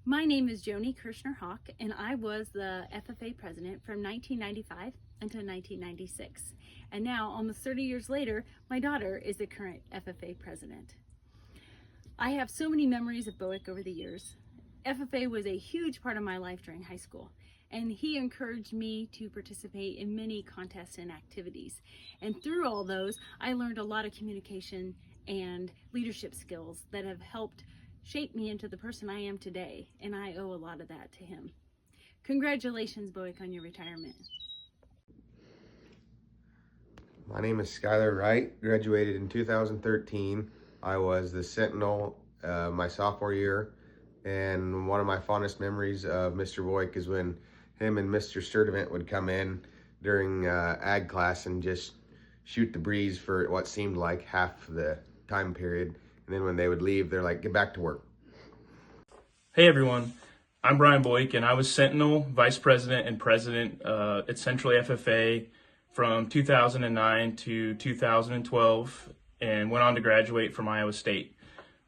My name is Joni Kirshner-Hawk, and I was the FFA president from 1995 until 1996. And now, almost 30 years later, my daughter is the current FFA president. I have so many memories of Boeck over the years. FFA was a huge part of my life during high school, and he encouraged me to participate in many contests and activities. And through all those, I learned a lot of communication and leadership skills that have helped shape me into the person I am today, and I owe a lot of that to him. Congratulations, Boeck, on your retirement. My name is Skylar Wright, graduated in 2013. I was the Sentinel my sophomore year, and one of my fondest memories of Mr. Boeck is when him and Mr. Sturdivant would come in during ag class and just shoot the breeze for what seemed like half the time period. And then when they would leave, they're like, get back to work. Hey everyone, I'm Brian Boeck, and I was Sentinel, Vice President and President at Central FFA from 2009 to 2012, and went on to graduate from Iowa State.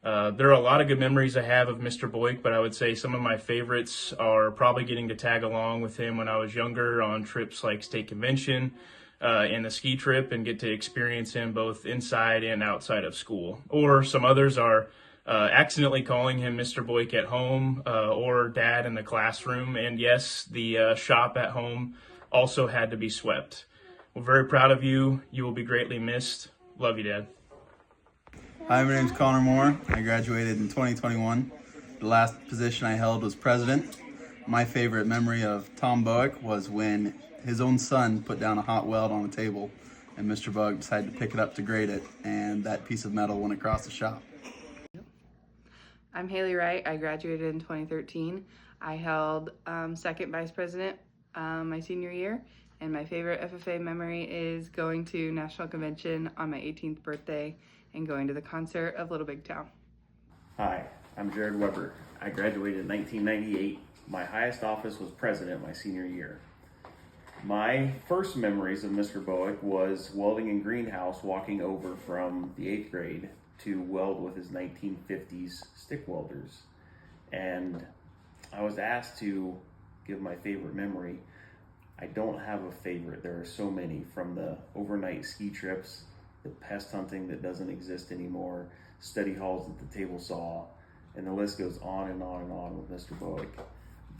There are a lot of good memories I have of Mr. Boeck, but I would say some of my favorites are probably getting to tag along with him when I was younger on trips like State Convention and the ski trip, and get to experience him both inside and outside of school. Or some others are accidentally calling him Mr. Boeck at home or Dad in the classroom. And yes, the shop at home also had to be swept. We're very proud of you. You will be greatly missed. Love you, Dad. Hi, my name's Connor Moore. I graduated in 2021. The last position I held was president. My favorite memory of Tom Boeck was when his own son put down a hot weld on a table and Mr. Boeck decided to pick it up to grade it, and that piece of metal went across the shop. I'm Haley Wright. I graduated in 2013. I held second vice president my senior year, and my favorite FFA memory is going to National Convention on my 18th birthday and going to the concert of Little Big Town. Hi, I'm Jared Weber. I graduated in 1998. My highest office was president my senior year. My first memories of Mr. Boeck was welding in greenhouse, walking over from the 8th grade to weld with his 1950s stick welders. And I was asked to give my favorite memory. I don't have a favorite. There are so many, from the overnight ski trips, the pest hunting that doesn't exist anymore, study halls at the table saw, and the list goes on and on and on with Mr. Boeck.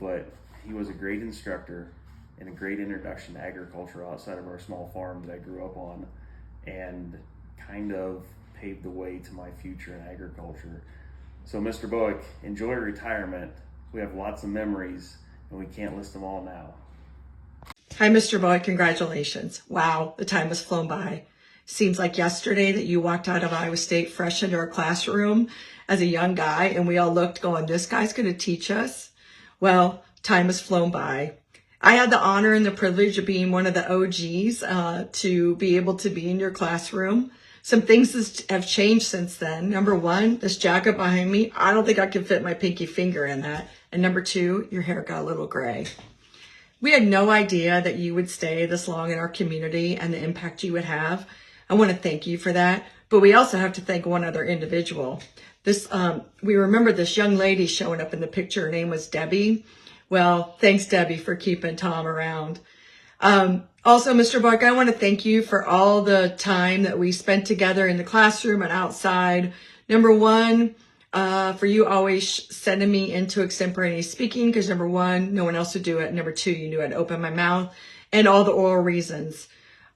But he was a great instructor and a great introduction to agriculture outside of our small farm that I grew up on, and kind of paved the way to my future in agriculture. So Mr. Boeck, enjoy retirement. We have lots of memories and we can't list them all now. Hi, Mr. Boeck, congratulations. Wow, the time has flown by. Seems like yesterday that you walked out of Iowa State fresh into our classroom as a young guy, and we all looked going, this guy's going to teach us. Well, time has flown by. I had the honor and the privilege of being one of the OGs to be able to be in your classroom. Some things have changed since then. Number one, this jacket behind me, I don't think I can fit my pinky finger in that. And number two, your hair got a little gray. We had no idea that you would stay this long in our community and the impact you would have. I want to thank you for that. But we also have to thank one other individual. We remember this young lady showing up in the picture. Her name was Debbie. Well, thanks, Debbie, for keeping Tom around. Also, Mr. Boeck, I want to thank you for all the time that we spent together in the classroom and outside. Number one, for you always sending me into extemporaneous speaking, because number one, no one else would do it. Number two, you knew I'd open my mouth, and all the oral reasons.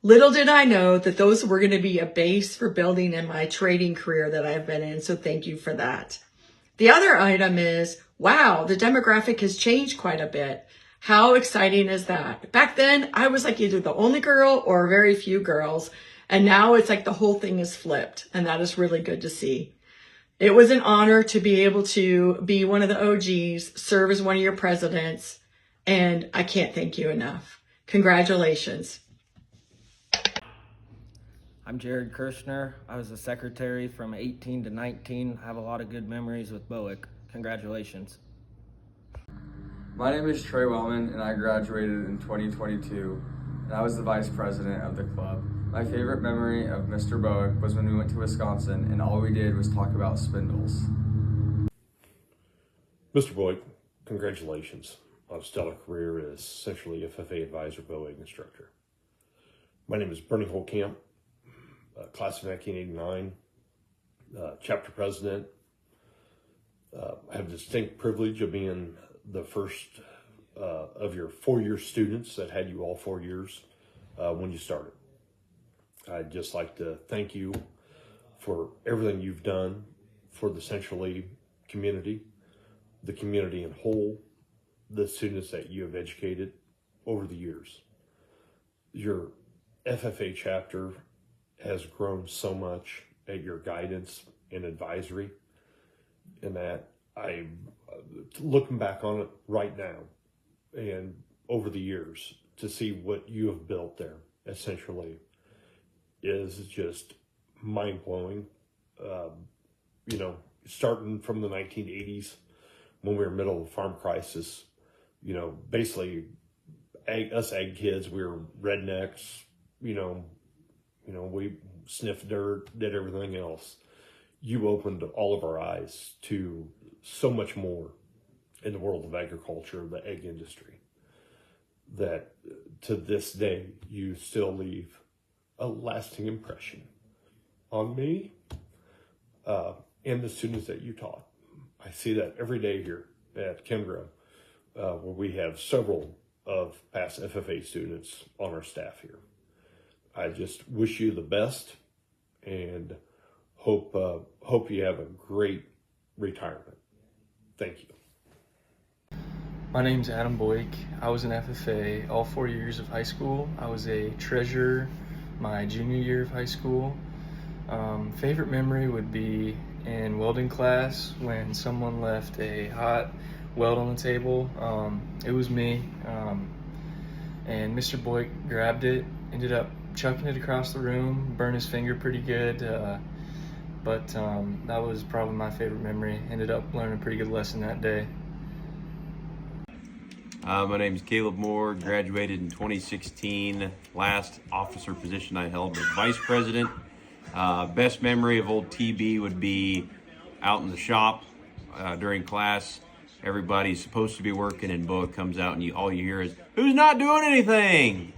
Little did I know that those were going to be a base for building in my trading career that I've been in. So thank you for that. The other item is, wow, the demographic has changed quite a bit. How exciting is that? Back then, I was like either the only girl or very few girls. And now it's like the whole thing is flipped. And that is really good to see. It was an honor to be able to be one of the OGs, serve as one of your presidents. And I can't thank you enough. Congratulations. I'm Jared Kirshner. I was the secretary from 18 to 19. I have a lot of good memories with Boeck. Congratulations. My name is Trey Wellman, and I graduated in 2022, and I was the vice president of the club. My favorite memory of Mr. Boeck was when we went to Wisconsin, and all we did was talk about spindles. Mr. Boeck, Congratulations on a stellar career as Centrally FFA Advisor Boeck instructor. My name is Bernie Holtkamp, class of 1989, chapter president. I have the distinct privilege of being the first of your 4-year students that had you all 4 years when you started. I'd just like to thank you for everything you've done for the Centrally community, the community in whole, the students that you have educated over the years. Your FFA chapter has grown so much at your guidance and advisory, and that looking back on it right now and over the years, to see what you have built there essentially is just mind-blowing. Starting from the 1980s when we were in the middle of the farm crisis, basically us ag kids, we were rednecks, we sniffed dirt, did everything else. You opened all of our eyes to so much more in the world of agriculture, the egg industry, that to this day, you still leave a lasting impression on me and the students that you taught. I see that every day here at Kimbrough, where we have several of past FFA students on our staff here. I just wish you the best and hope you have a great retirement. Thank you. My name's Adam Boeck. I was an FFA all 4 years of high school. I was a treasurer my junior year of high school. Favorite memory would be in welding class when someone left a hot weld on the table. It was me, and Mr. Boeck grabbed it, ended up chucking it across the room, burned his finger pretty good, but that was probably my favorite memory. Ended up learning a pretty good lesson that day. My name is Caleb Moore, graduated in 2016. Last officer position I held was vice president. Best memory of old TB would be out in the shop during class. Everybody's supposed to be working and Boeck comes out and all you hear is, "Who's not doing anything?"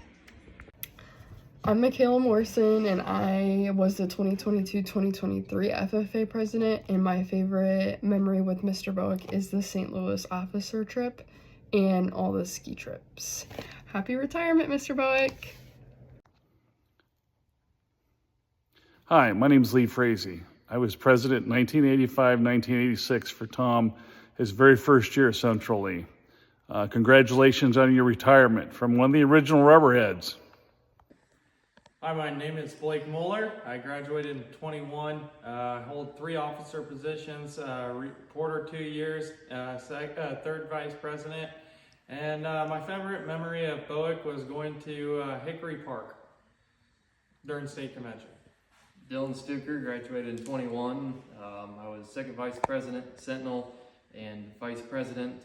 I'm Michaela Morrison, and I was the 2022-2023 FFA president, and my favorite memory with Mr. Boeck is the St. Louis officer trip and all the ski trips. Happy retirement, Mr. Boeck. Hi, my name is Lee Frazee. I was president 1985-1986 for Tom, his very first year centrally. Congratulations on your retirement from one of the original Rubberheads. Hi, my name is Blake Mueller. I graduated in 21. I hold 3 officer positions, reporter 2 years, third vice president. And my favorite memory of Boeck was going to Hickory Park during state convention. Dylan Stuker, graduated in 21. I was second vice president, Sentinel, and vice president.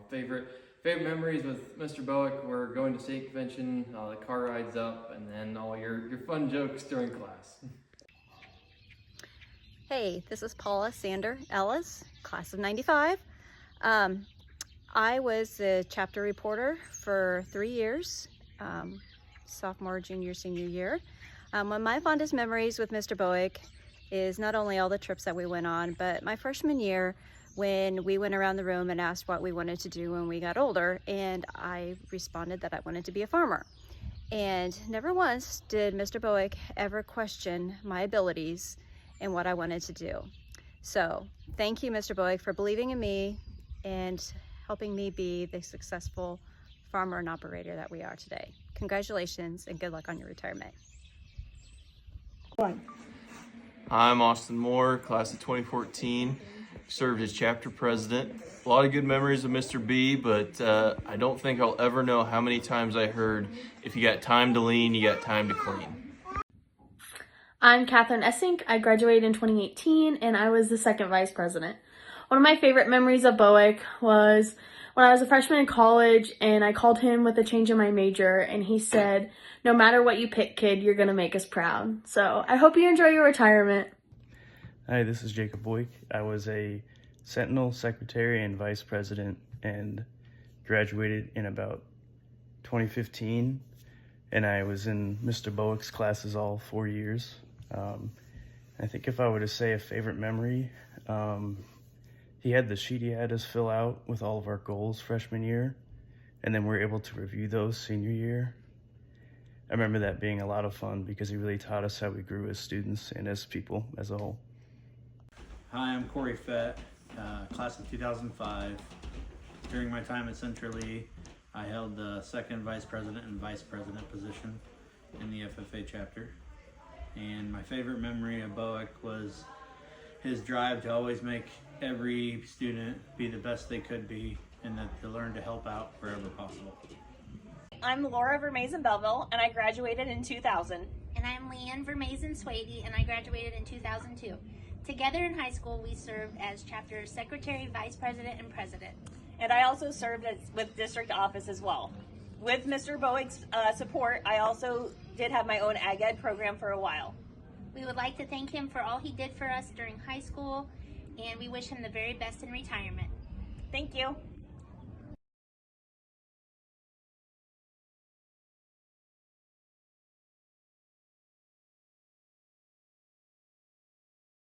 Favorite memories with Mr. Boeck were going to state convention, the car rides up, and then all your fun jokes during class. Hey, this is Paula Sander Ellis, class of 95. I was the chapter reporter for 3 years, sophomore, junior, senior year. One of my fondest memories with Mr. Boeck is not only all the trips that we went on, but my freshman year when we went around the room and asked what we wanted to do when we got older, and I responded that I wanted to be a farmer. And never once did Mr. Boeck ever question my abilities and what I wanted to do. So thank you, Mr. Boeck, for believing in me and helping me be the successful farmer and operator that we are today. Congratulations and good luck on your retirement. I'm Austin Moore, class of 2014, served as chapter president. A lot of good memories of Mr. B, but I don't think I'll ever know how many times I heard, if you got time to lean, you got time to clean. I'm Catherine Essink. I graduated in 2018, and I was the second vice president. One of my favorite memories of Boeck was when I was a freshman in college, and I called him with a change in my major, and he said, "No matter what you pick, kid, you're gonna make us proud." So I hope you enjoy your retirement. Hi, this is Jacob Boeck. I was a Sentinel, secretary, and vice president, and graduated in about 2015. And I was in Mr. Boeck's classes all 4 years. I think if I were to say a favorite memory, he had the sheet he had us fill out with all of our goals freshman year, and then we were able to review those senior year. I remember that being a lot of fun because he really taught us how we grew as students and as people as a whole. Hi, I'm Corey Fett, class of 2005. During my time at Centrally, I held the second vice president and vice president position in the FFA chapter. And my favorite memory of Boeck was his drive to always make every student be the best they could be and that to learn to help out wherever possible. I'm Laura Vermazen Belleville, and I graduated in 2000. And I'm Leanne Vermazen Swady, and I graduated in 2002. Together in high school, we served as chapter secretary, vice president, and president. And I also served with district office as well. With Mr. Boeck's support, I also did have my own ag ed program for a while. We would like to thank him for all he did for us during high school, and we wish him the very best in retirement. Thank you.